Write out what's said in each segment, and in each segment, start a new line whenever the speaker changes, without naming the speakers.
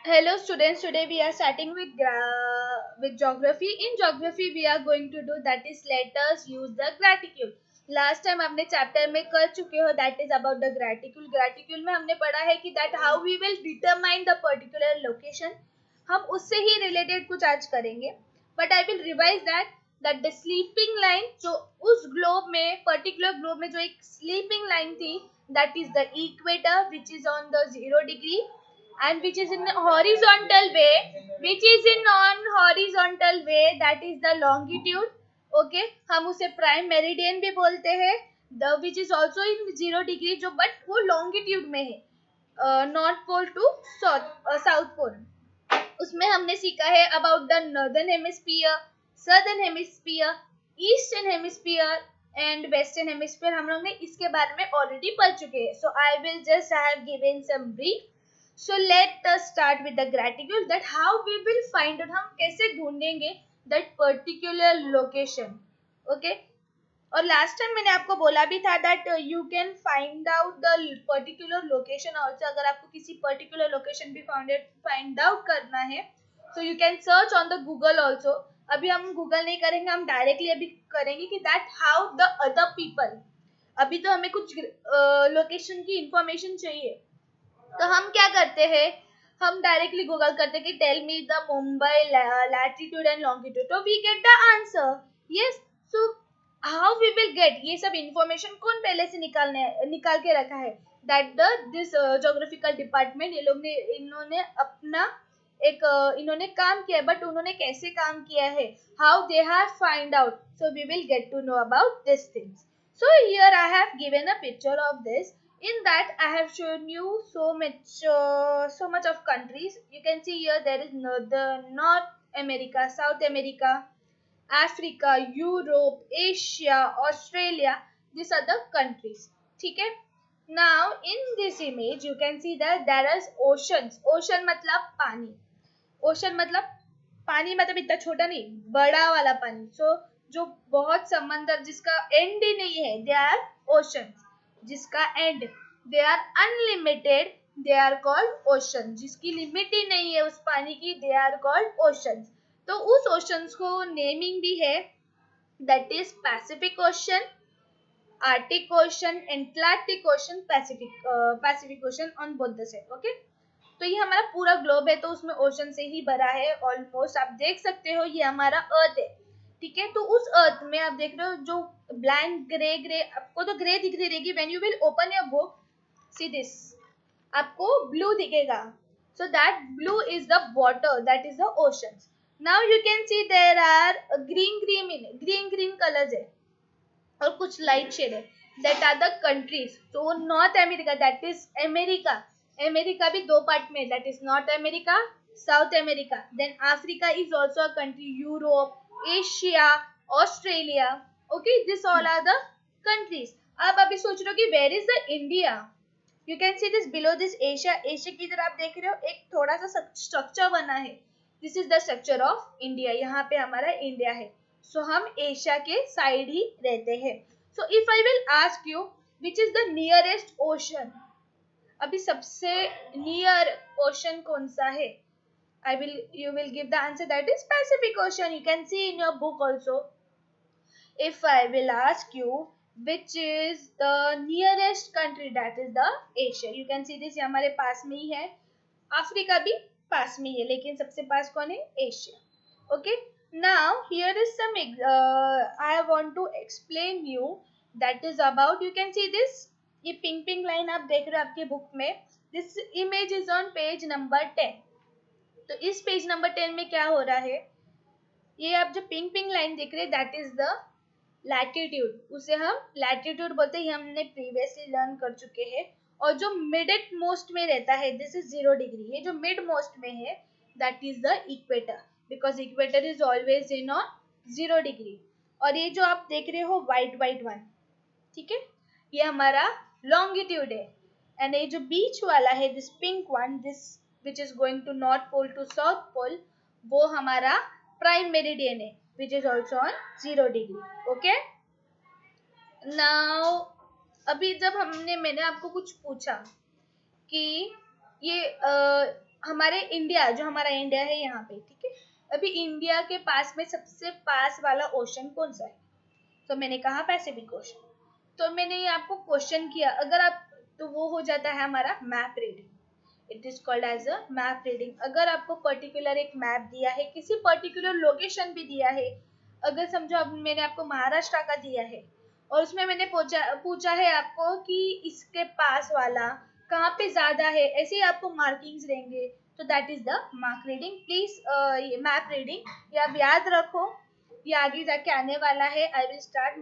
Hello students, today we are starting with geography. In geography we are going to do that is let us use the graticule. Last time आपने chapter में कर चुके हो that is about the graticule. Graticule में हमने पढ़ा है कि that how we will determine the particular location. हम उससे ही related कुछ आज करेंगे. But I will revise that the sleeping line जो उस globe में particular globe में जो एक sleeping line थी that is the equator which is on the 0 degree and which is in horizontal way, which is in on horizontal way, that is the longitude. Okay, हम उसे prime meridian भी बोलते हैं. The which is also in 0 degree, जो but वो longitude में है, North pole to south Pole. उसमें हमने सीखा है about the northern hemisphere, southern hemisphere, eastern hemisphere and western hemisphere. हम लोग ने इसके बारे में ऑलरेडी पढ़ चुके हैं. So I will just have given some brief. So let us start with the graticule, that how we will find out, हम कैसे ढूंढेंगे that particular location. Okay, और लास्ट टाइम मैंने आपको बोला भी था that you can find out the particular location also. अगर आपको किसी particular location भी find out करना है so you can search on the Google also. अभी हम गूगल नहीं करेंगे, हम डायरेक्टली अभी करेंगे कि that how the other people. अभी तो हमें कुछ लोकेशन की इंफॉर्मेशन चाहिए, तो हम क्या करते हैं, हम डायरेक्टली गूगल करते हैं कि tell me the Mumbai latitude and longitude, तो we get the answer. Yes, so how we will get ये सब इंफॉर्मेशन, कौन पहले से निकाल के रखा है, that the this geographical department. ये लोग ने इन्होंने अपना एक इन्होंने काम किया, बट उन्होंने कैसे काम किया है, how they have find out. So we will get to know about this things. So here I have given a picture of this. In that I have shown you so much of countries. You can see here there is North America, South America, Africa, Europe, Asia, Australia. These are the countries. ठीक है. Now in this image you can see that there is oceans. Ocean मतलब पानी. Ocean मतलब पानी मतलब इतना छोटा नहीं, बड़ा वाला पानी. So जो बहुत समंदर जिसका एंड ही नहीं है, they are oceans. जिसका end, they are unlimited, they are called ocean. जिसकी लिमिट ही नहीं है उस पानी की, दे आर कॉल्ड ओशन. तो उस ओशंस को नेमिंग भी है, that is Pacific ocean, Arctic ocean, Atlantic ocean, Pacific ocean on both the side. Okay, तो ये हमारा पूरा ग्लोब है, तो उसमें ओशन से ही भरा है ऑलमोस्ट. आप देख सकते हो ये हमारा अर्थ है. ठीक है, तो उस अर्थ में आप देख रहे हो जो ब्लैंक ग्रे ग्रे, आपको तो ग्रे दिख रही रहेगी. When you will open your book, see this, आपको ब्लू दिखेगा. So that blue is the water, that is the ocean. Now you can see there are green colours है और कुछ लाइट शेड है, दैट आर द कंट्रीज. तो North America, that is America. America भी दो part में, that is North America, South America. Then Africa is also a country, Europe, Asia, Australia. Okay, this all are the countries. अब अभी सोच रहे हो कि where is the India. You can see this below this Asia. Asia की तरह आप देख रहे हो एक थोड़ा सा स्ट्रक्चर बना है. This is the structure of India. यहाँ पे हमारा इंडिया है. सो हम एशिया के साइड ही रहते हैं. So if I will ask you which is the nearest ocean, अभी सबसे नियर ओशन कौन सा है, you will give the answer that is Pacific Ocean. You can see in your book also. If I will ask you which is the nearest country, that is the Asia. You can see this, ये हमारे पास में ही है. Africa भी पास में ही है, लेकिन सबसे पास कौन है, Asia. Okay, now here is some I want to explain you, that is about, you can see this, ये पिंक लाइन आप देख रहे हो आपके बुक में. This image is on page number 10. तो इस पेज नंबर 10 में क्या हो रहा है, ये आप जो पिंक लाइन देख रहे हैं दैट इज द लैटिट्यूड. उसे हम लैटिट्यूड बोलते हैं, हमने प्रीवियसली लर्न कर चुके हैं. और जो मिड मोस्ट में रहता है, दिस इज 0 डिग्री. ये जो मिड मोस्ट में है that is the equator, because equator is always in on 0 degree. और ये जो आप देख रहे हो वाइट वन, ठीक है, ये हमारा लॉन्गिट्यूड है. एंड ये जो बीच वाला है, this pink one, this which is going to North pole to south Pole, वो हमारा प्राइम मेरिडियन है, which is also on 0 degree. Okay, now अभी जब मैंने आपको कुछ पूछा कि ये हमारे इंडिया, जो हमारा इंडिया है यहाँ पे, ठीक है, अभी इंडिया के पास में सबसे पास वाला ओशन कौन सा है? तो मैंने कहा पैसिफिक ओशन। तो मैंने ये आपको क्वेश्चन किया, अगर आप, तो वो हो जाता है हमारा map reading. It is called as a map reading. अगर आपको पर्टिकुलर एक मैप दिया है, किसी पर्टिकुलर लोकेशन भी दिया है, अगर समझो अब मैंने आपको महाराष्ट्र का दिया है और उसमें मैंने पूछा है आपको कि इसके पास वाला कहाँ पे ज्यादा है, ऐसे ही आपको मार्किंग्स देंगे, तो that is the mark reading. Please map reading ये आप याद रखो, ये आगे जाके आने वाला है। I will start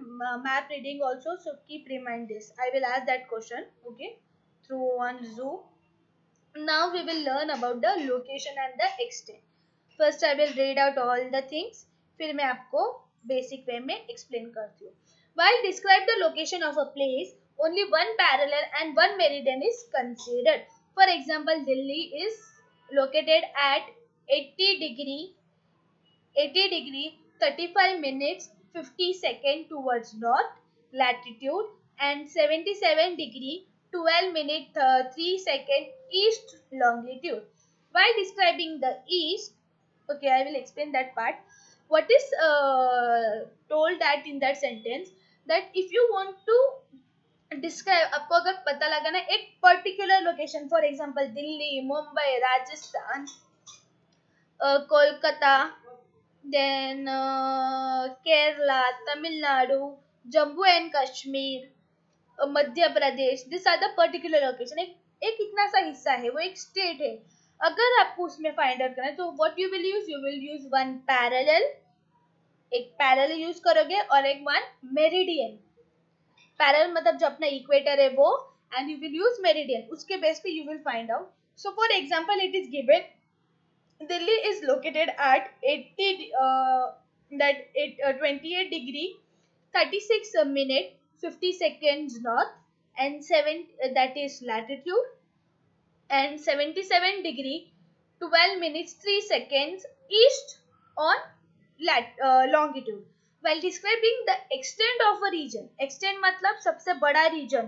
map reading also, so keep remind this, I will ask that question, okay, through on Zoom. Now we will learn about the location and the extent. First I will read out all the things, फिर मैं आपको basic way में explain करती हूँ. While describe the location of a place, only one parallel and one meridian is considered. For example, Delhi is located at 80 degree 35 minutes 50 second towards north latitude and 77 degree 12 minute 3 second east longitude. While describing the east, okay, I will explain that part. What is told that in that sentence, that if you want to describe, आपको अगर पता लगा ना एक particular location, for example Delhi, Mumbai, Rajasthan, Kolkata, then Kerala, Tamil Nadu, Jammu and Kashmir, Madhya Pradesh, this are the particular location. एक इतना सा हिस्सा है, वो एक स्टेट है। अगर आपको उसमें फाइंड आउट करना है तो what you will use one parallel, एक पैरेलल यूज करोगे और एक वन मेरिडियन। पैरेलल मतलब जो अपना इक्वेटर है वो, and you will use meridian, उसके बेस पे you will find out. So for example it is given Delhi is located at 28 degree 36 minute 50 seconds north and 7 that is latitude, and 77 degree 12 minutes 3 seconds east on longitude. While describing the extent of a region, extent मतलब सबसे बड़ा region,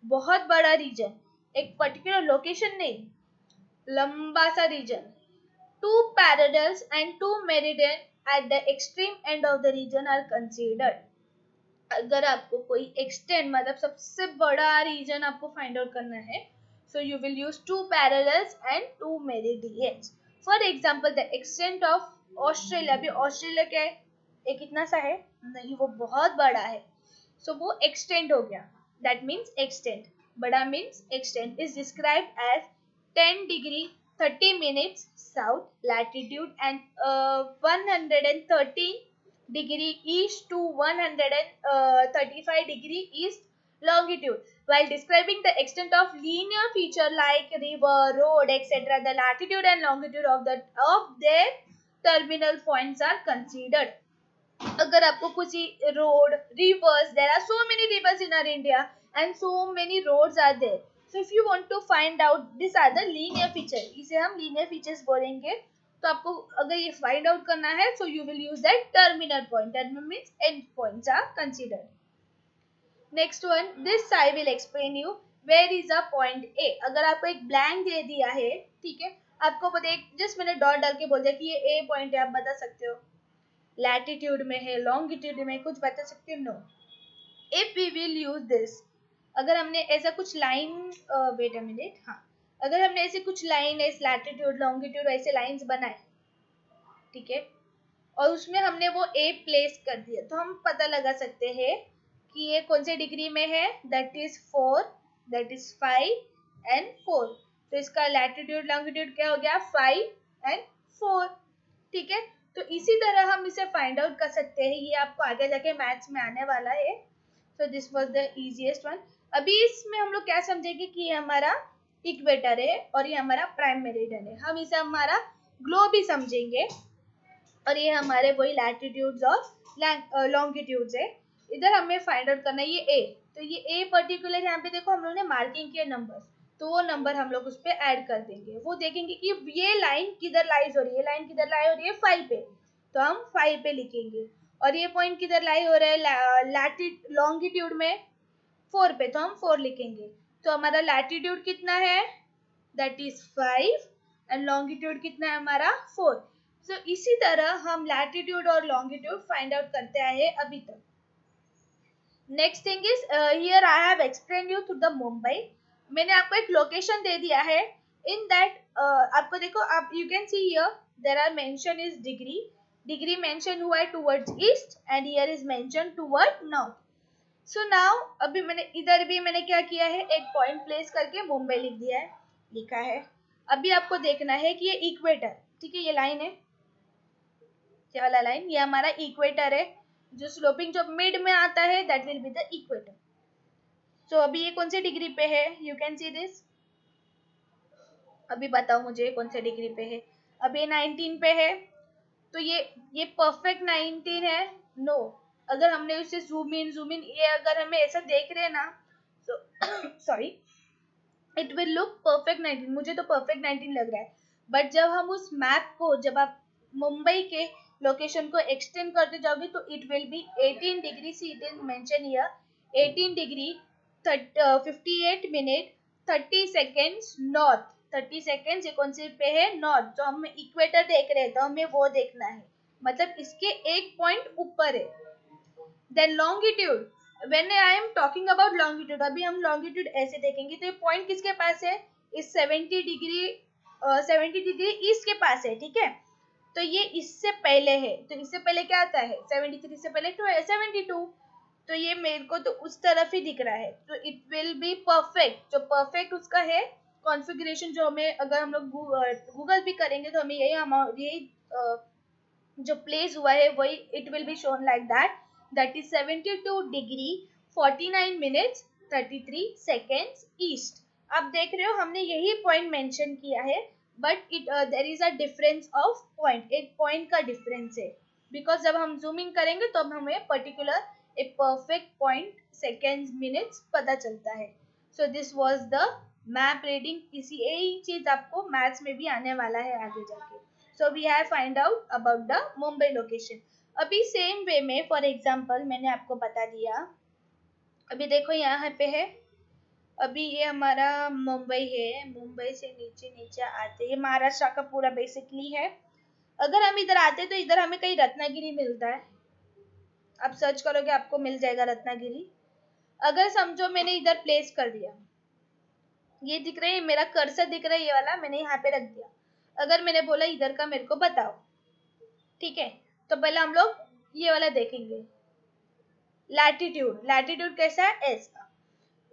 बहुत बड़ा region, एक particular location नहीं, लंबा सा region, two parallels and two meridian at the extreme end of the region are considered. अगर आपको कोई extent मतलब सबसे बड़ा region आपको find out करना है, so you will use two parallels and two meridians. For example, the extent of Australia, अभी ऑस्ट्रेलिया क्या है, एक इतना सा है नहीं, वो बहुत बड़ा है, so वो extent हो गया, that means extent, बड़ा means extent is described as 10 degree 30 minutes south latitude and 113 degree east to 135 degree east longitude. While describing the extent of linear feature like river, road, etc., the latitude and longitude of their terminal points are considered. अगर आपको कुछ road, rivers, there are so many rivers in our India and so many roads are there. So if you want to find out, these are the linear feature, इसे हम linear features बोलेंगे। तो आपको अगर ये find out करना है, so you will use that terminal point. Terminal means end points are considered. Next one, this I will explain you. Where is a point A? अगर आपको एक blank दे दिया है, ठीक है, आपको पता है, जस्ट मैंने डॉट डाल के बोल दिया कि ये A पॉइंट है, आप बता सकते हो लैटिट्यूड में है, लॉन्गिट्यूड में, कुछ बता सकते हो? No. If we will use this, अगर हमने ऐसा कुछ लाइन, वेट अ मिनट, हाँ, अगर हमने ऐसे कुछ लाइन, ऐसे लैटिट्यूड लॉन्गिट्यूड ऐसे लाइंस बनाए, ठीक है, और उसमें हमने वो ए प्लेस कर दिया, तो हम पता लगा सकते हैं कि ये कौन से डिग्री में है, that is 4, that is 5 and 4, तो इसका लैटिट्यूड लॉन्गिट्यूड क्या हो गया, 5 एंड 4, ठीक है। तो इसी तरह हम इसे फाइंड आउट कर सकते हैं, ये आपको आगे जाके मैथ्स में आने वाला है। So this was the easiest one. अभी इसमें हम लोग क्या समझेंगे कि ये हमारा इक्वेटर है और ये हमारा प्राइम मेरिडियन है, हम इसे हमारा ग्लोब भी समझेंगे, और ये हमारे वही लैटिट्यूड्स और लॉन्गिट्यूड्स है। इधर हमें फाइंड आउट करना है ये ए, तो ये ए पर्टिकुलर यहाँ पे देखो हम लोगों ने मार्किंग किया नंबर, तो वो नंबर हम लोग उस पर ऐड कर देंगे, वो देखेंगे कि ये लाइन किधर लाइज हो रही है, लाइन किधर लाई हो रही है 5 पे, तो हम 5 पे लिखेंगे, और ये पॉइंट किधर लाई हो रहा है लॉन्गिट्यूड में 4 पे, तो हम 4 लिखेंगे। तो हमारा लैटिट्यूड कितना है, दैट इज 5, एंड लॉन्गिट्यूड कितना है हमारा 4. सो इसी तरह हम लैटिट्यूड और लॉन्गिट्यूड फाइंड आउट करते आए हैं अभी तक. Next thing is here I have explain you to the Mumbai. मैंने आपको एक लोकेशन दे दिया है. इन दैट आपको देखो, आप you can see here there are mention is degree. Degree mention हुआ है towards east and here is mention toward north. So now अभी मैंने इधर भी मैंने क्या किया है, एक पॉइंट प्लेस करके मुंबई लिख दिया है, लिखा है. अभी आपको देखना है कि ये इक्वेटर, ठीक है, ये लाइन है, ये वाला लाइन, ये हमारा इक्वेटर है. जो स्लोपिंग जो मिड में आता है that will be the equator. So अभी ये कौन से डिग्री पे है, यू कैन सी दिस. अभी बताओ मुझे कौन से डिग्री पे है. अभी ये 19 पे है. तो ये परफेक्ट 19 है. नो, अगर हमने उसे जूम इन ये अगर हमें ऐसा देख रहे हैं ना, तो sorry, it will look perfect 19. मुझे तो परफेक्ट 19 लग रहा है. बट जब हम उस मैप को, जब आप मुंबई के लोकेशन को एक्सटेंड करते जाओगे तो it will be 18 degree. See it is mention here 18 degree 58 minute 30 seconds north. 30 seconds ये कौन से पे है, नॉर्थ. जो हम इक्वेटर देख रहे हैं तो हमें वो देखना है, मतलब इसके एक पॉइंट ऊपर है. Then longitude, when I am talking about longitude, अभी हम लॉन्गिट्यूड ऐसे देखेंगे तो ये पॉइंट किसके पास है, इस 70 डिग्री 70 डिग्री ईस्ट के पास है, ठीक है. तो ये इससे पहले है, तो इससे पहले क्या आता है, 73 से पहले तो 72. तो ये मेरे को तो उस तरफ ही दिख रहा है. तो इट विल बी परफेक्ट. जो परफेक्ट उसका है कॉन्फ़िगरेशन, जो हमें अगर हम लोग गूगल भी करेंगे तो हमें यही जो प्लेस हुआ है वही it will be shown like that is 72 degree 49 minutes 33 seconds east. आप देख रहे हो हमने यही पॉइंट मेंशन किया है, but it there is a difference of point. एक पॉइंट का डिफरेंस है, बिकॉज जब हम जूमिंग करेंगे तो हमें पर्टिकुलर एक परफेक्ट पॉइंट सेकेंड्स मिनट्स पता चलता है. So this was the map reading. इसी यही चीज आपको मैथ्स में भी आने वाला है आगे जाके. So we have find out about the Mumbai location. अभी सेम वे में फॉर एग्जाम्पल मैंने आपको बता दिया. अभी देखो यहाँ पे है, अभी ये हमारा मुंबई है. मुंबई से नीचे नीचे आते, ये महाराष्ट्र का पूरा बेसिकली है. अगर हम इधर आते तो इधर हमें कहीं रत्नागिरी मिलता है. आप सर्च करोगे आपको मिल जाएगा रत्नागिरी. अगर समझो मैंने इधर प्लेस कर दिया, ये दिख रहा है, मेरा कर्सर दिख रहा है, ये वाला मैंने यहाँ पे रख दिया. अगर मैंने बोला इधर का मेरे को बताओ, ठीक है, तो पहले हम लोग ये वाला देखेंगे. लैटिट्यूड, लैटिट्यूड कैसा है, एस का.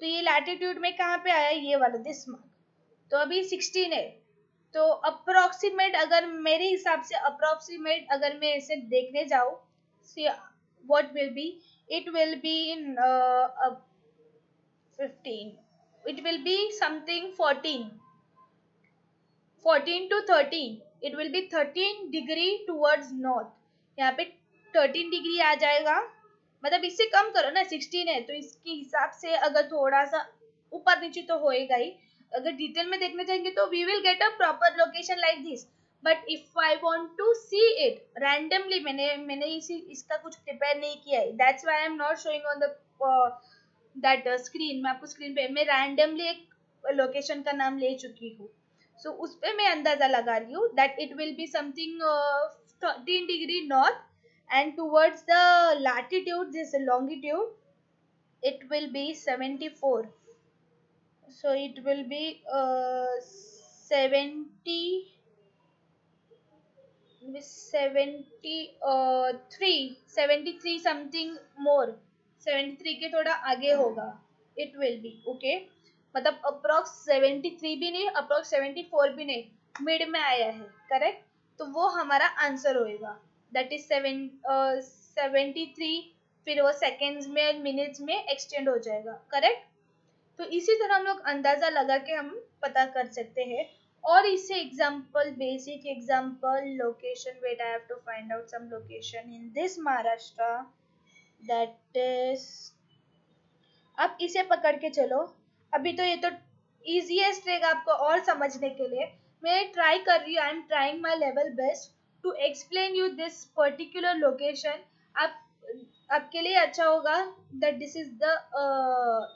तो ये लैटिट्यूड में कहाँ पे आया, ये वाला दिस मार्क. तो अभी 16 है. तो अप्रोक्सीमेट, अगर मेरे हिसाब से अप्रोक्सीमेट अगर मैं इसे देखने जाऊँ, what will be, it will be in 15, it will be something 14 to 13. it will be 13 degree towards north. यहाँ पे 13 डिग्री आ जाएगा, मतलब इससे कम करो ना, 16 है तो इसके हिसाब से अगर थोड़ा सा ऊपर नीचे तो होएगा ही. अगर डिटेल में देखने जाएंगे तो we will get a proper location like this. But if I want to see it randomly, मैंने इसका कुछ प्रिपेयर नहीं किया है, that's why I am not showing on the that screen. मैं आपको स्क्रीन पे मैं रैंडमली एक लोकेशन का नाम ले चुकी हूँ. सो उस पे मैं अंदाजा लगा रही हूँ that it will be something 13 degree north and towards the latitude, this longitude, it will be 74. So it will be 70 73 something more. 73 के थोड़ा आगे होगा. it will be okay, मतलब अप्रोक्स 73 भी नहीं, अप्रोक्स 74 भी नहीं, मिड में आया है, करेक्ट. तो वो हमारा आंसर होएगा. That is 73. फिर वो सेकेंड्स में मिनट्स में एक्सटेंड हो जाएगा, करेक्ट. तो इसी तरह हम लोग अंदाजा लगा के हम पता कर सकते हैं. और इससे example, basic example, location, wait I have to find out some location in this Maharashtra, that is, आप इसे पकड़ के चलो. अभी तो ये तो इजीएस्ट रहेगा आपको और समझने के लिए. मैं ट्राई कर रही हूँ, I am trying my level best to explain you this particular location. आप आपके लिए अच्छा होगा that this is the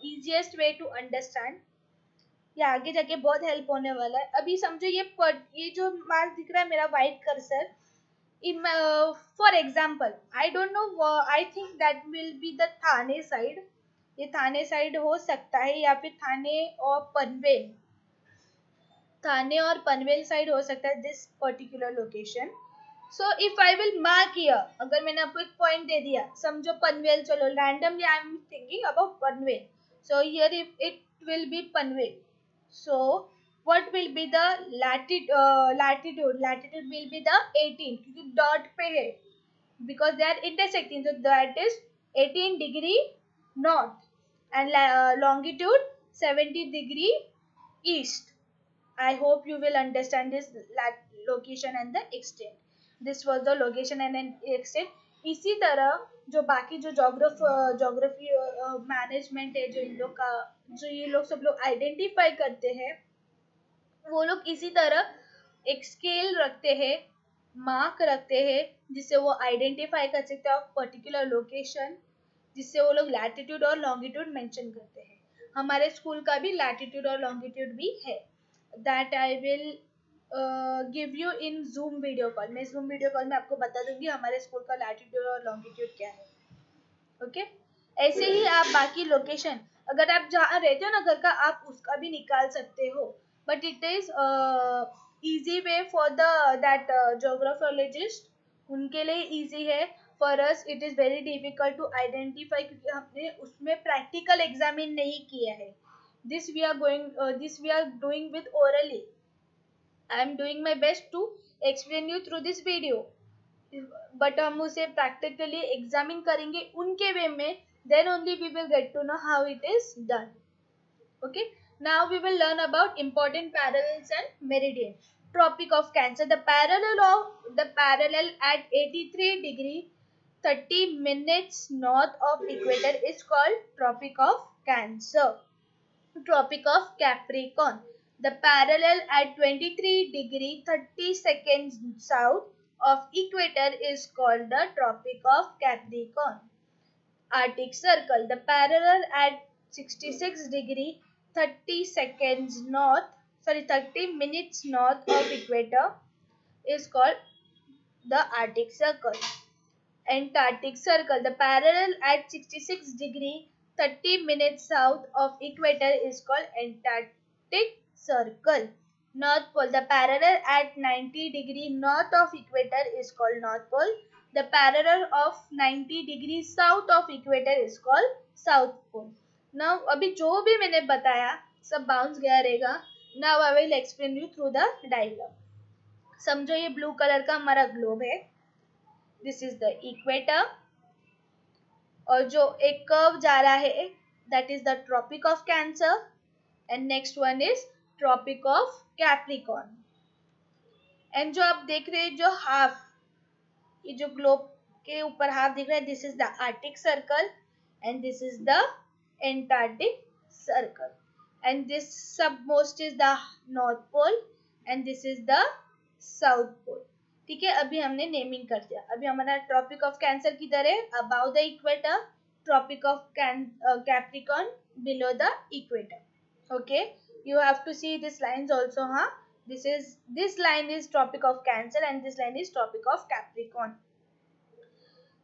easiest way to understand. ये आगे जाके बहुत हेल्प होने वाला है। अभी समझो ये जो मार्क दिख रहा है मेरा white cursor, for example I don't know, I think that will be the Thane side, ये थाने साइड हो सकता है, या फिर थाने और पनवेल साइड हो सकता है, this particular location. So if I will mark here, अगर मैंने आपको एक पॉइंट दे दिया, समझो पनवेल, चलो randomly I am thinking about Panvel, so here if it will be Panvel, so what will be the latitude will be the 18, क्योंकि डॉट पे है, because they are intersecting, so that is 18 degree north, and longitude 70 degree east. I hope you will understand this location and the extent. This was the location and an extent. इसी तरह जो बाकी जो geography management है, जो इन लोग का, जो ये लोग सब लोग आइडेंटिफाई करते हैं, वो लोग इसी तरह एक स्केल रखते हैं, मार्क रखते हैं, जिससे वो आइडेंटिफाई कर सकते हैं पर्टिकुलर लोकेशन, जिससे वो लोग लैटिट्यूड और लॉन्गिट्यूड मेंशन करते हैं। हमारे स्कूल का भी लैटिट्यूड और लॉन्गिट्यूड भी है, that I will give you in zoom video call. मैं जूम वीडियो कॉल में आपको बता दूंगी हमारे स्कूल का लैटिट्यूड और लॉन्गिट्यूड क्या है। ओके ऐसे ही आप बाकी लोकेशन, अगर आप जहाँ रहते हो ना घर का, आप उसका भी निकाल सकते हो, but it is easy way for the that geographologist, उनके लिए इजी है। For us it is very difficult to identify, क्योंकि हमने उसमें प्रैक्टिकल एग्जामिन नहीं किया है। This we are doing with orally. I am doing my best to explain you through this video, but हम उसे प्रैक्टिकली एग्जामिन करेंगे उनके वे में, then only we will get to know how it is done. Okay, now we will learn about important parallels and meridian. Tropic of Cancer, the parallel at 83 degree 30 minutes north of equator is called Tropic of Cancer. Tropic of Capricorn, the parallel at 23 degree 30 seconds south of equator is called the Tropic of Capricorn. Arctic Circle, the parallel at 66 degree 30 minutes north of equator is called the Arctic Circle. Antarctic Circle, the parallel at 66 degree 30 minutes south of equator is called Antarctic Circle. North Pole, the parallel at 90 degree north of equator is called North Pole. The parallel of 90 degree south of equator is called South Pole. Now अभी जो भी मैंने बताया सब bounce गया रहेगा. Now I will explain you through the diagram. समझो ये ब्लू कलर का हमारा ग्लोब है. This is the equator. और जो एक कर्व जा रहा है that is the Tropic of Cancer. And next one is Tropic of Capricorn. And जो आप देख रहे हैं जो हाफ, ये जो ग्लोब के ऊपर हाफ दिख रहा है, this is the Arctic Circle and this is the Antarctic Circle. And this submost is the North Pole and this is the South Pole. ठीक है, अभी हमने नेमिंग कर दिया. अभी हमारा ट्रॉपिक ऑफ कैंसर किधर है? Above the equator. Tropic of Capricorn below the equator. Okay, you have to see these lines also, huh? This line is Tropic of Cancer and this line is Tropic of Capricorn.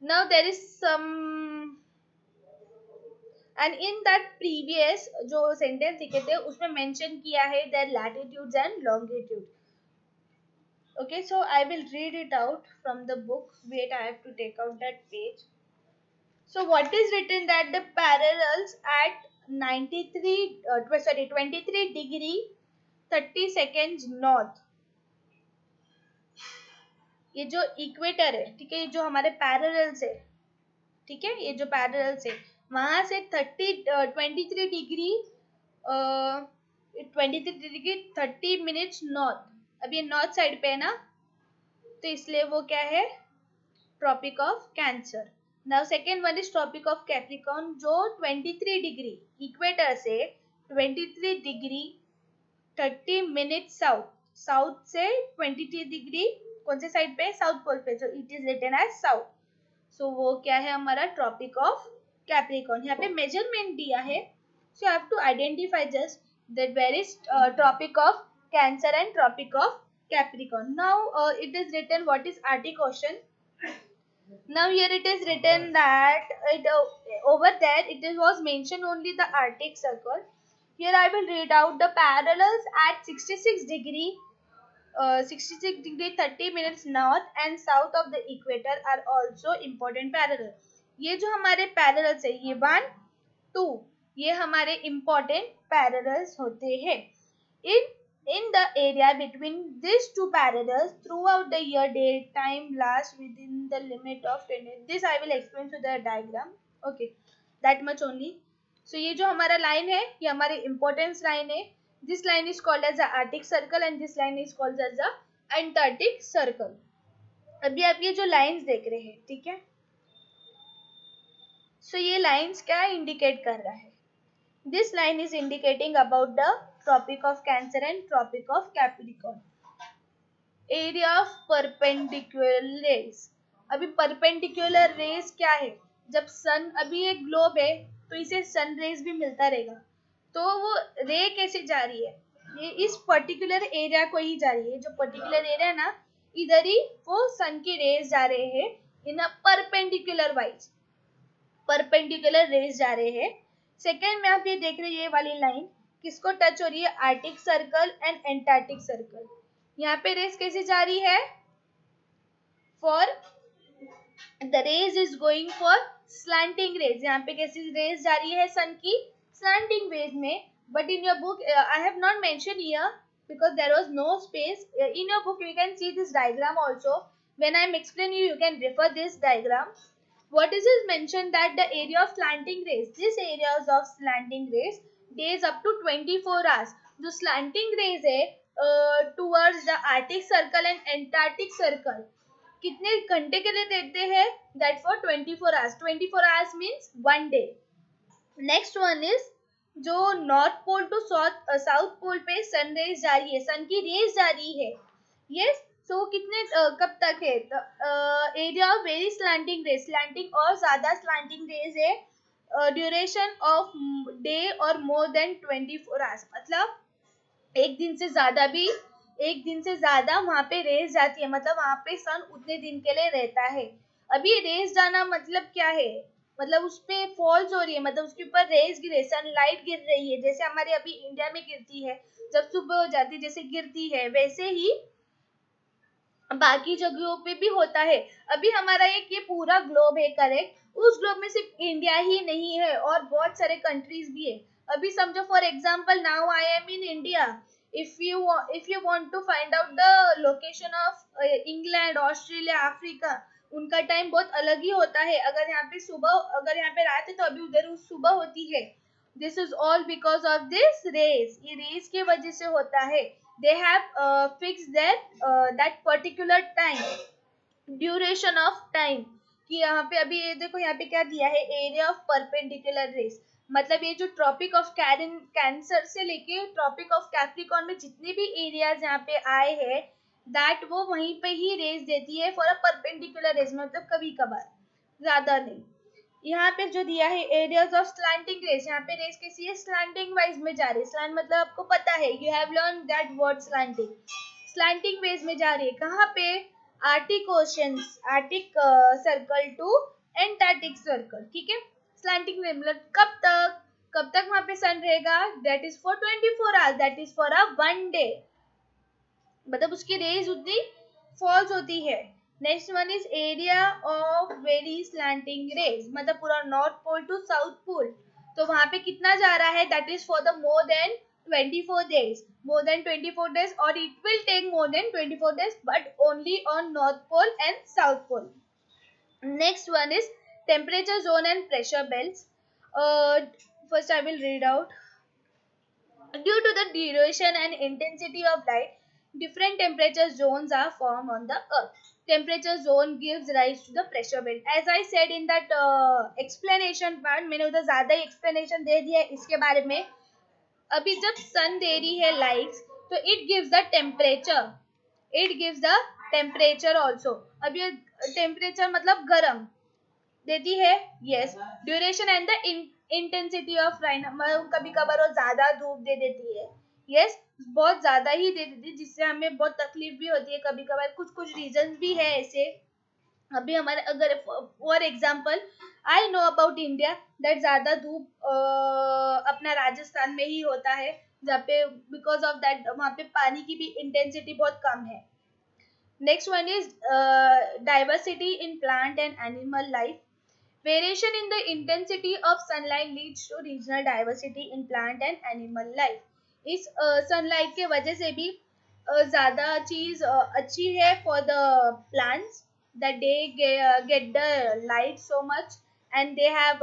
Now there is some, and in that previous जो sentence लिखे थे उसमें mention किया है their latitudes and longitude. Okay, so I will read it out from the book. Wait, I have to take out that page. So what is written that the parallels at 23 degree 30 seconds north, ये जो equator है, ठीक है, ये जो हमारे parallels है, ठीक है, ये जो पैरेलल्स है वहां से 23 डिग्री 30 मिनट्स नॉर्थ, अब ये नॉर्थ साइड पे है ना, तो इसलिए वो क्या है? Tropic of Cancer. Now second one is tropic of Capricorn, जो 23 डिग्री इक्वेटर से 23 डिग्री 30 मिनट साउथ से 23 डिग्री कौन से साइड पे? साउथ पोल पे, जो it is written as south. So वो क्या है हमारा? Tropic of Capricorn. यहाँ पे मेजरमेंट दिया है, so you have to identify just that varies Tropic of Cancer and Tropic of Capricorn. Now it is written what is Arctic Ocean. Now here it is written that over there was mentioned only the Arctic Circle. Here I will read out the parallels at 66 degree 30 minutes north and south of the equator are also important parallel. ये जो हमारे parallels है ये 1, 2 ये हमारे important parallels होते हैं. In the area between these two parallels throughout the year daytime lasts within the limit of 20. This I will explain to the diagram. Okay, that much only. So ये जो हमारा line है ये हमारी importance line है. This line is called as the Arctic Circle and this line is called as the Antarctic Circle. अभी आप ये जो lines देख रहे हैं ठीक है. So ये lines क्या indicate कर रहा है? This line is indicating about the Tropic of Cancer and Tropic of Capricorn. Area of perpendicular rays. अभी perpendicular rays क्या है? जब sun अभी एक globe है तो इसे sun rays भी मिलता रहेगा. तो वो रे कैसे जा रही है? ये इस पर्टिकुलर एरिया को ही जा रही है. जो पर्टिकुलर एरिया है ना इधर ही वो सन की रेज जा रहे हैं in a perpendicular wise. Perpendicular rays जा रहे हैं. सेकेंड में आप ये देख रहे हैं ये वाली लाइन किसको टच हो रही है? Arctic circle and Antarctic circle. यहाँ पे रेज कैसे जा रही है? For the rays is going for slanting rays. यहाँ पे कैसी रेज जा रही है सन की? Slanting ways में. But in your book I have not mentioned here because there was no space. In your book you can see this diagram also. When I am explaining you can refer this diagram. What is it mentioned that the area of slanting rays, this areas of slanting rays days up to 24 hours. जो slanting rays है towards the Arctic Circle and Antarctic Circle कितने घंटे के लिए देते हैं? That for 24 hours. 24 hours means 1 day. Next one is जो north pole to south pole पे सन रेज जा रही है, सन की रेज जा रही है. यस सो कितने कब तक है? Area of very slanting rays. Slanting और ज्यादा स्लैंटिंग रेज है ड्यूरेशन ऑफ डे और मोर देन 24 आवर्स. मतलब एक दिन से ज्यादा वहां पे रेज जाती है. मतलब वहां पे सन उतने दिन के लिए रहता है. अभी रेज जाना मतलब क्या है? मतलब उस पे फॉल्स हो रही है, मतलब उसके ऊपर रेज गिर रही है, सनलाइट गिर रही है. जैसे हमारे अभी इंडिया में गिरती है जब सुबह हो जाती है जैसे गिरती है, वैसे ही बाकी जगहों पे भी होता है. अभी हमारा ये पूरा ग्लोब है करेक्ट. उस ग्लोब में सिर्फ इंडिया ही नहीं है और बहुत सारे कंट्रीज भी है. अभी समझो for example now I am in India. if you want to find out the location of England, Australia, Africa, उनका टाइम बहुत अलग ही होता है. अगर यहाँ पे रात है तो अभी उधर सुबह होती है. This is all because of this rays. ये रेस की वजह से होता है. they have fixed that particular time, duration of time. कि यहाँ पे अभी ये देखो यहाँ पे क्या दिया है? Area of perpendicular rays. मतलब ये जो ट्रॉपिक ऑफ कैंसर से लेके ट्रॉपिक ऑफ कैप्रिकॉर्न में जितने भी एरियाज यहाँ पे आए हैं दैट वो वहीं पे ही रेस देती है फॉर अ परपेंडिकुलर रेस. मतलब कभी कभार, ज्यादा नहीं. यहाँ पे जो दिया है एरियाज ऑफ स्लैंटिंग रेस, यहाँ पे रेस कैसी है? स्लैंटिंग वाइज में जा रही है. स्लैंट मतलब आपको पता है, you have learn that word slanting. Slanting ways में जा रही है. कहाँ पे? Arctic ocean, Arctic circle to Antarctic circle. ठीक है. स्लैंटिंग वेज मतलब कब तक वहां पे सन रहेगा? That is for 24 hours. That is for a 1 day. मतलब उसकी रेज उतनी फॉल्स होती है. Next one is area of very slanting rays. मतलब पूरा North pole to south Pole. तो वहां पे कितना जा रहा है? That is for the more than 24 days. More than 24 days, or it will take more than 24 days, but only on North Pole and South Pole. Next one is temperature zone and pressure belts. First I will read out. Due to the duration and intensity of light, different temperature zones are formed on the earth. Temperature zone gives rise to the pressure belt. As I said in that explanation part, मैंने उधर ज़्यादा ही explanation दे दिया है इसके बारे में. अभी जब सन दे रही है लाइट्स तो it gives the temperature also. अब ये टेम्परेचर मतलब गर्म देती है. Yes. Duration and the intensity of rain, कभी कभार वो ज्यादा धूप दे देती है, यस बहुत ज्यादा ही दे देती है, जिससे हमें बहुत तकलीफ भी होती है कभी कभार, कुछ कुछ रीजन भी है ऐसे। अभी हमारे अगर for example I know about India that ज्यादा धूप अपना राजस्थान में ही होता है, जहाँ पे बिकॉज ऑफ दैट वहाँ पे पानी की भी इंटेंसिटी बहुत कम है। Next one is diversity in plant and animal life. Variation in the intensity of sunlight leads to regional diversity in plant and animal life. इस sunlight के वजह से भी ज़्यादा चीज़ अच्छी है for the plants that they get the light so much and they have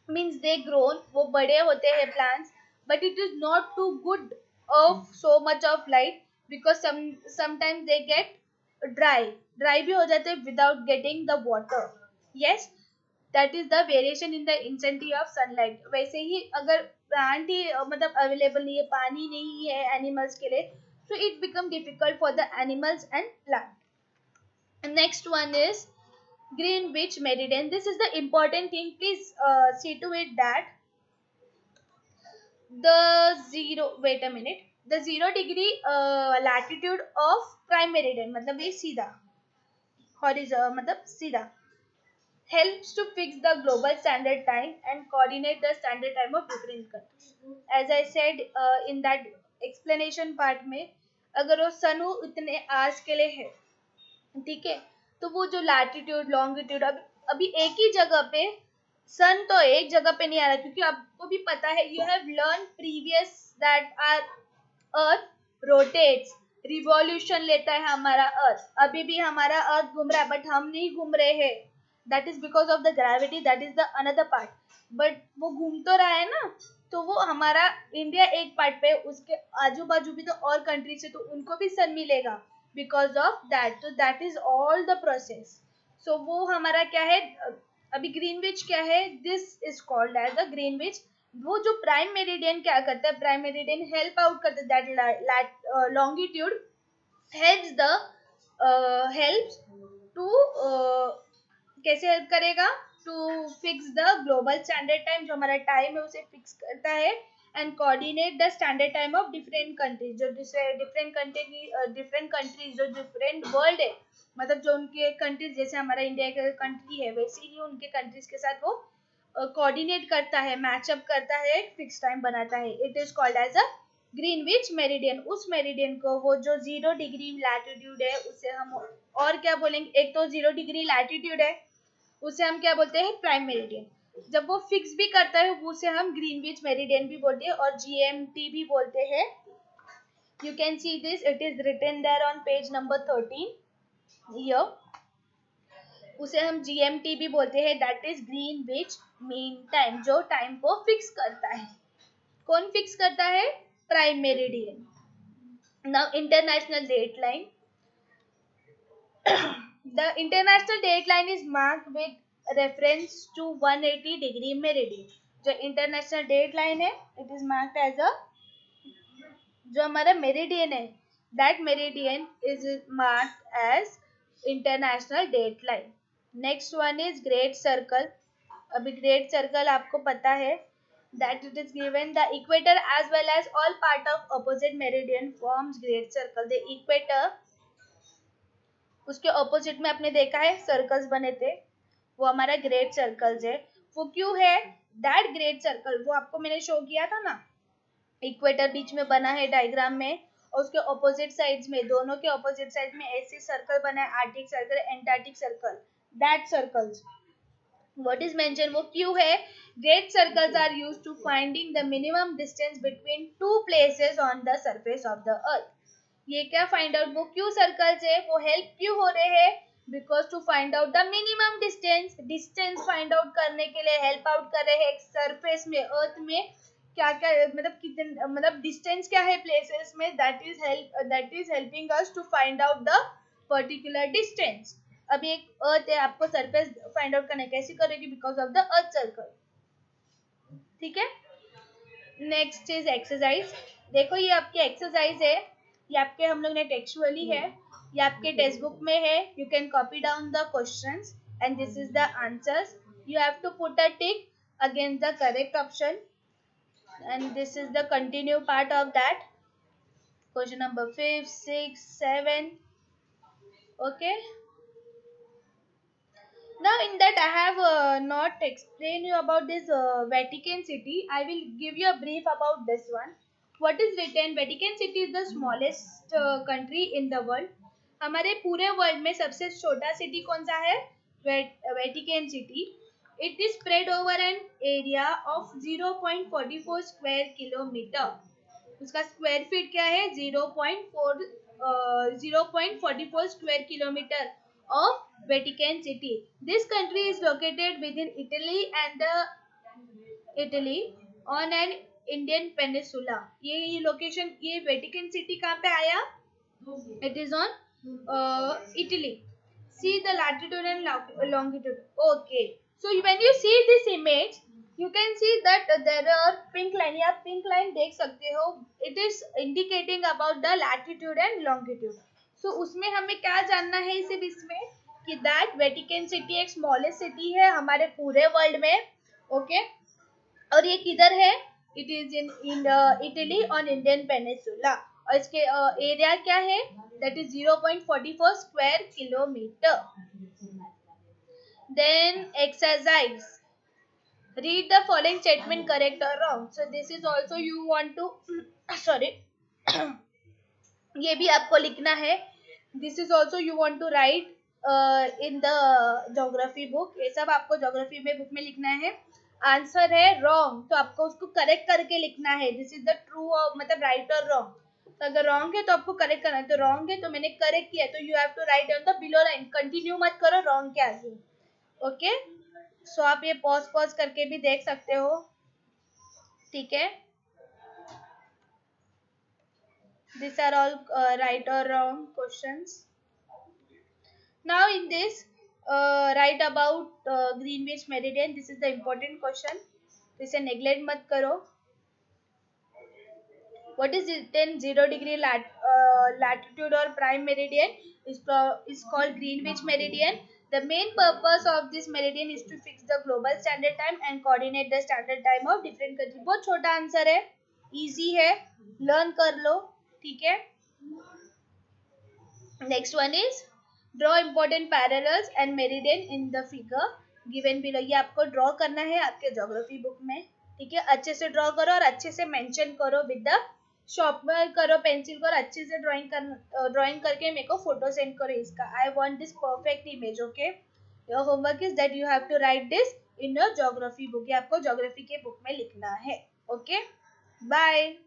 means they grown, वो बड़े होते हैं plants, but it is not too good of so much of light because sometimes they get dry भी हो जाते हैं without getting the water. Yes, that is the variation in the intensity of sunlight. वैसे ही अगर plant ही मतलब available नहीं है, पानी नहीं है एनिमल्स के लिए, so it become difficult for the animals and plant. And next one is Greenwich meridian. This is the important thing, please see to it that the zero degree latitude of prime meridian मतलब ये सीधा horizontal मतलब सीधा helps to fix the global standard time and coordinate the standard time of different countries. As I said in that explanation part में, अगर वो सन इतने hours के लिए है, ठीक है, तो वो जो लैटिट्यूड लॉन्गिट्यूड अभी एक ही जगह पे सन तो एक जगह पे नहीं आ रहा, क्योंकि आपको भी पता है, you have learn previous that are earth rotates, revolution लेता है हमारा अर्थ, अभी भी हमारा अर्थ घूम रहा है बट हम नहीं घूम रहे हैं, that is because of the gravity, that is the another part, but वो घूम तो रहा है ना, तो वो हमारा इंडिया एक पार्ट पे, उसके आजू बाजू भी तो और कंट्री से, तो उनको भी सन मिलेगा बिकॉज ऑफ दैट, तो that is all the process. So वो हमारा क्या है, अभी ग्रीनविच क्या है, this is called as the Greenwich. वो जो प्राइम मेरिडियन क्या करता है, प्राइम मेरिडियन हेल्प आउट करता है, that longitude helps the helps to कैसे हेल्प करेगा, to fix the global standard time, जो हमारा टाइम है उसे फिक्स करता है, and coordinate the standard time of different countries, जो डिफरेंट कंट्रीज जो डिफरेंट वर्ल्ड है, मतलब जो उनके कंट्रीज, जैसे हमारा इंडिया का कंट्री है वैसे ही उनके कंट्रीज के साथ वो कोऑर्डिनेट करता है, मैचअप करता है, फिक्स टाइम बनाता है। It is called as a Greenwich meridian. उस मेरिडियन को, वो जो 0 डिग्री लैटिट्यूड है, उसे हम और क्या बोलेंगे, एक तो 0 डिग्री लैटिट्यूड है, उसे हम क्या बोलते हैं, प्राइम मेरिडियन। जब वो फिक्स भी करता है उसे हम ग्रीनविच मेरिडियन भी बोलते हैं और जीएमटी भी बोलते हैं। You can see this, it is written there on page number 13 here. उसे हम जीएमटी भी बोलते हैं, that is Greenwich mean time, जो टाइम को फिक्स करता है। कौन फिक्स करता है, prime meridian. Now international date line. The international dateline is marked with reference to 180 degree meridian. जो इंटरनेशनल डेटलाइन है, it is marked as a, जो हमारा मेरिडियन है, that meridian is marked as international dateline. Next one is great circle. अभी great circle आपको पता है that it is given the equator as well as all part of opposite meridian forms great circle. The equator, उसके opposite में आपने देखा है circles बने थे, वो हमारा ग्रेट सर्कल्स है। वो क्यों है, दैट ग्रेट सर्कल, वो आपको मैंने शो किया था ना, इक्वेटर बीच में बना है डायग्राम में, और उसके ऑपोजिट साइड्स में, दोनों के ऑपोजिट साइड में ऐसे सर्कल बना है, Arctic circle, Antarctic circle, that circles what is mentioned, वो क्यों है, great circles are used to finding the minimum distance between two places on the surface of the earth। ये क्या फाइंड आउट, वो क्यों सर्कल्स है, वो हेल्प क्यों हो रहे हैं, because to find out the minimum distance find out करने के लिए हेल्प आउट कर रहे हैं सरफेस में, अर्थ में क्या क्या, मतलब कितने, मतलब डिस्टेंस क्या है प्लेसेस में, that is helping us to find out the particular distance. अभी एक अर्थ है, आपको सरफेस फाइंड आउट करना, कैसे करेगी, because of the earth circle, ठीक है। Next is exercise. देखो ये आपकी एक्सरसाइज है, ये आपके हम लोग ने टेक्सचुअली है, ये आपके टेक्स्ट बुक में है, you can copy down the questions and this is the answers. You have to put a tick against the correct option, and this is the continue part of that. Question number 5, 6, 7. Okay. Now in that I have not explained you about this Vatican City. I will give you a brief about this one. What is written? Vatican City is the smallest country in the world. हमारे पूरे world में सबसे छोटा city कौन सा है? Vatican city. It is spread over an area of 0.44 square kilometer. उसका square feet क्या है? 0.44 square kilometre of Vatican City. This country is located within Italy on an Indian peninsula. ये location, ये Vatican City कहाँ पे आया? It is on Italy. See the latitude and longitude. Okay. So when you see this image, you can see that there are pink line. आप pink line देख सकते हो. It is indicating about the latitude and longitude. So उसमें हमें क्या जानना है इसमें कि that Vatican City एक smallest city है हमारे पूरे वर्ल्ड में. Okay. और ये किधर है? It is in Italy on Indian Peninsula. और इसके एरिया क्या है? That is 0.44 square kilometer. Then exercise. Read the following statement correct or wrong. So this is also you want to sorry. ये भी आपको लिखना है. This is also you want to write in the geography book. ये सब आपको geography में book में लिखना है. आंसर है रॉन्ग, तो आपको उसको करेक्ट करके लिखना है. दिस इज द ट्रू मतलब राइट और रॉन्ग. तो अगर रॉन्ग है तो आपको करेक्ट करना है. तो रॉन्ग है तो मैंने करेक्ट किया, तो you have to write on the below line. Continue मत करो रॉन्ग के आगे. ओके. सो आप ये पॉज करके भी देख सकते हो. ठीक है. दिस आर ऑल राइट और wrong questions. Now in this write about Greenwich Meridian. This is the important question. इसे neglect मत करो. What is written 0 degree latitude or prime meridian is called Greenwich Meridian. The main purpose of this meridian is to fix the global standard time and coordinate the standard time of different countries. बहुत छोटा answer है, easy है, learn कर लो. ठीक है. Next one is draw important parallels and meridian in the figure given below. ये आपको draw करना है आपके ज्योग्राफी बुक में. ठीक है. अच्छे से ड्रॉ करो और अच्छे से मेंशन करो विद द शॉर्पनर करो, पेंसिल करो, अच्छे से ड्राइंग करके मेरे को फोटो सेंड करो इसका. I want this perfect image. Okay. Your homework is that you have to write this in your geography book. ये आपको ज्योग्राफी के बुक में लिखना है. ओके. बाय.